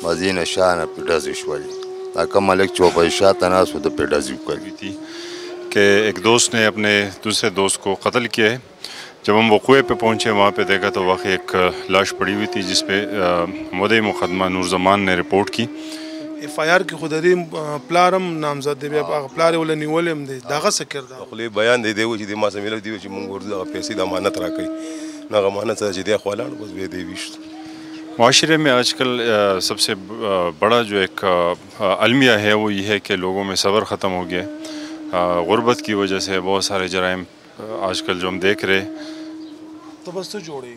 مزین شان پہ ڈزی شولی تاکہ ملک چوپئی شاہ تناسو د پہ ڈزی کری تھی کہ ایک دوست نے اپنے دوسرے دوست کو قتل کیا ہے. جب ہم وقوع پہ پہنچے وہاں پہ دیکھا تو واقعی ایک لاش پڑی ہوئی تھی جس پہ مدعی مقدمہ نور زمان نے رپورٹ کی. ایف آئی آر کی خودی پلارم نامزد دی بیا پلار ول نیولم دی داغه سکردا خپل بیان دی و چې د ما سمېلو دی چې مونږ ورته پیسې د امانت راکړي نو امانت چې دی خپلان بس به دی وشت. معاشرے میں آج کل سب سے بڑا جو ایک المیہ ہے وہ یہ ہے کہ لوگوں میں صبر ختم ہو گیا ہے. غربت کی وجہ سے بہت سارے جرائم آج کل جو ہم دیکھ رہے تو بس تو جوڑے گی.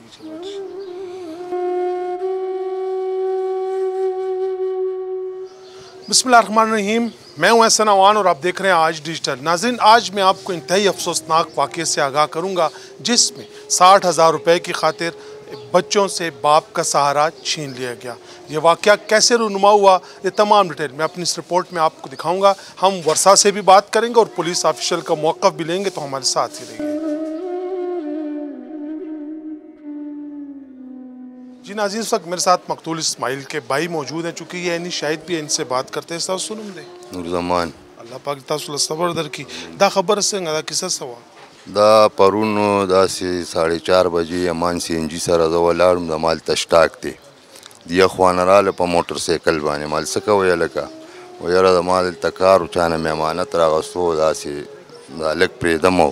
بسم اللہ الرحمن الرحیم. میں ہوں احسن عوان اور آپ دیکھ رہے ہیں آج ڈیجیٹل. ناظرین آج میں آپ کو انتہائی افسوسناک واقعے سے آگاہ کروں گا جس میں 60,000 روپے کی خاطر بچوں سے باپ کا سہارا چھین لیا گیا. یہ واقعہ کیسے رونما ہوا یہ تمام ڈیٹیل میں اپنی اس رپورٹ میں آپ کو دکھاؤں گا. ہم ورثہ سے بھی بات کریں گے اور پولیس آفیشل کا موقف بھی لیں گے تو ہمارے ساتھ ہی رہیے. جی ناظرین اس وقت میرے ساتھ مقتول اسماعیل کے بھائی موجود ہیں چونکہ یہ اینی شاہد بھی ان سے بات کرتے ہیں. سر سنم دے نور زمان اللہ پاک تاسو له صبر درکړي. دا خبر څنګه دا کیسه څه وه؟ دا پرون داسې 4:30 بجې امان سی ان جي سره زه ولاړم د مال تشتاک دی د یخوانه راله په موټر سایکل باندې مال څه کوی هلکه و یاره د مال دلته کار و چا نه مې امانت راغوستو داسې دا هلک پرېږدم او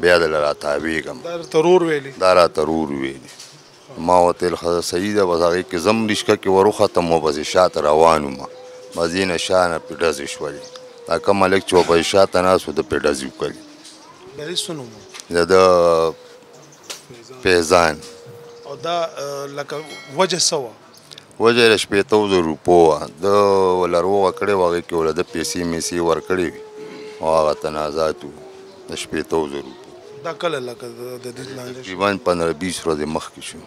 بیا دله راتاویږم دا درته ورور ویلي؟ دا راته ورور ویلي. ما ورته ویل ښه صحیح ده بس هغې کې زم رشکه کې وروختم و بس شاته روان وم مزینه شانه پې ډزې شولې دا کوم هلک چې و په شاته ناست و د پې ډزې وکړې بری سنو د فیضان. او دا لکه وجه څه وه؟ وجه یې د 15,000 روپو وه. ده وله روغه کړې وه هغې کې وله ده پیسې میسې ورکړې وي او هغه تنازعات وو د 15,000 روپو. دا کله لکه د دې لانجه تقریبا 15-20 ورځې مخکې شو.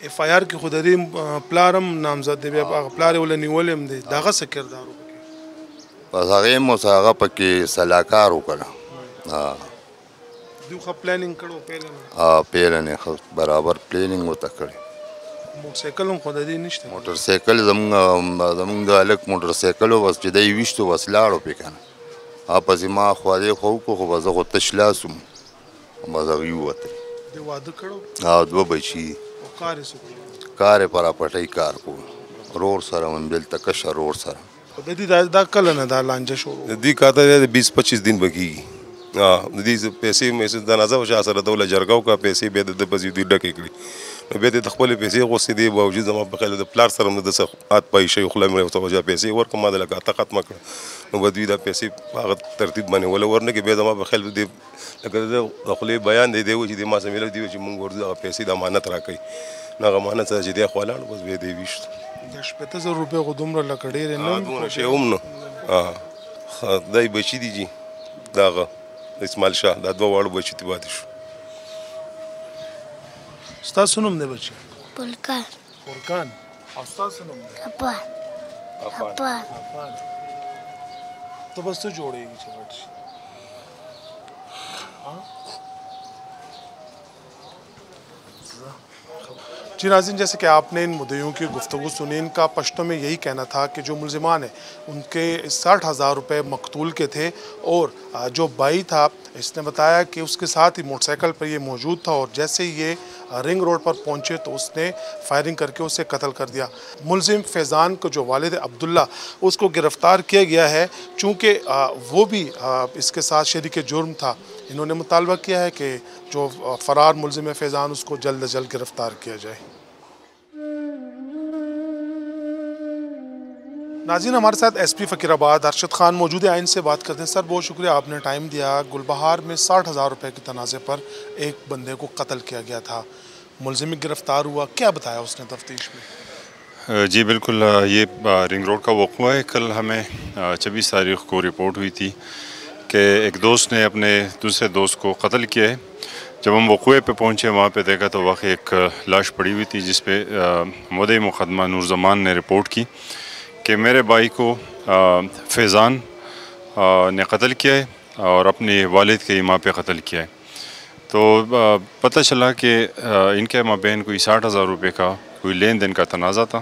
ایف آئی آر کې خو د دې پلارم نامزد دی بیا پلار یې ول نیولم دی دغه څه کردار وکړي؟ بس هغې هم اوس هغه پکې سلاکار وکړه. دوی ښه پلانینګ کړو پیله پیله نه برابر پلانینګ ورته کړی. موټر سایکل هم خو د دې نشته؟ موټر سایکل زمونږ د هلک موټر سایکل و بس چې دی ویشتو بس لاړو پې که نه پسې ما خوا دې خوا وکړو خو بس زه خو تش لاس وم بس هغوی ووتل. د واده کړو؟ 2 بچي دي. او کار یې څه کوي؟ کار یې په راپټۍ کار کوو رور سره وم دلته کشه رور سره. د دې دا کله نه دا لانجه شروع؟ د دې کاته 20-25 دن به کېږي. د دې پیسې مې دنازه و چا سره ته وله جرګه وکړه پیسې بیا د ده پسې دوی ډکې کړي نو بیا د خپلې پیسې غوښتې دي باوجود زما په خیال د پلار سره هم د ده څه هات پای شی خوله مې ورته وجه پیسې ورکړم ما د لکه اته ختمه کړه نو به دوی دا پیسې په هغه ترتیب باندې وله ورنکړي بیا زما په خیال د لکه د خولې بیان دی و چې د ما سمېلو دی چې مونږ ورته هغه پیسې د امانت راکوي نو هغه امانت سره چې دی خوا لاړو بس بیا دی ویشت. د 15,000 روپۍ خو دومره لکه ډېرې نه دومره شی هم نه دی بچي دي جي دغه اسماعیل شاه دا 2 واړه بچي ته پاتې شو. ستاسو نوم دی بچي؟ فرقان. فرقان. او ستاسو نوم دی؟ افان. ته بس ته جوړېږي چې غټ شي. جی ناظرین جیسے کہ آپ نے ان مدعیوں کی گفتگو سنی ان کا پشتوں میں یہی کہنا تھا کہ جو ملزمان ہیں ان کے 60,000 روپے مقتول کے تھے اور جو بھائی تھا اس نے بتایا کہ اس کے ساتھ ہی موٹر سائیکل پر یہ موجود تھا اور جیسے ہی یہ رنگ روڈ پر پہنچے تو اس نے فائرنگ کر کے اسے قتل کر دیا. ملزم فیضان کو جو والد عبداللہ اس کو گرفتار کیا گیا ہے چونکہ وہ بھی اس کے ساتھ شریک جرم تھا. انہوں نے مطالبہ کیا ہے کہ جو فرار ملزم فیضان اس کو جلد از جلد گرفتار کیا جائے. ناظرین ہمارے ساتھ ایس پی فقیر آباد ارشد خان موجود ہیں ان سے بات کرتے ہیں. سر بہت شکریہ آپ نے ٹائم دیا. گلبہار میں 60,000 روپے کے تنازع پر ایک بندے کو قتل کیا گیا تھا ملزم گرفتار ہوا کیا بتایا اس نے تفتیش میں؟ جی بالکل یہ رنگ روڈ کا وقوع ہے. کل ہمیں 26 تاریخ کو رپورٹ ہوئی تھی کہ ایک دوست نے اپنے دوسرے دوست کو قتل کیا ہے. جب ہم وقوع پہ پہنچے وہاں پہ دیکھا تو واقعی ایک لاش پڑی ہوئی تھی جس پہ مدعی مقدمہ نور زمان نے رپورٹ کی کہ میرے بھائی کو فیضان نے قتل کیا ہے اور اپنے والد کے ماں پہ قتل کیا ہے. تو پتہ چلا کہ ان کے مابین کوئی 60,000 روپے کا کوئی لین دین کا تنازع تھا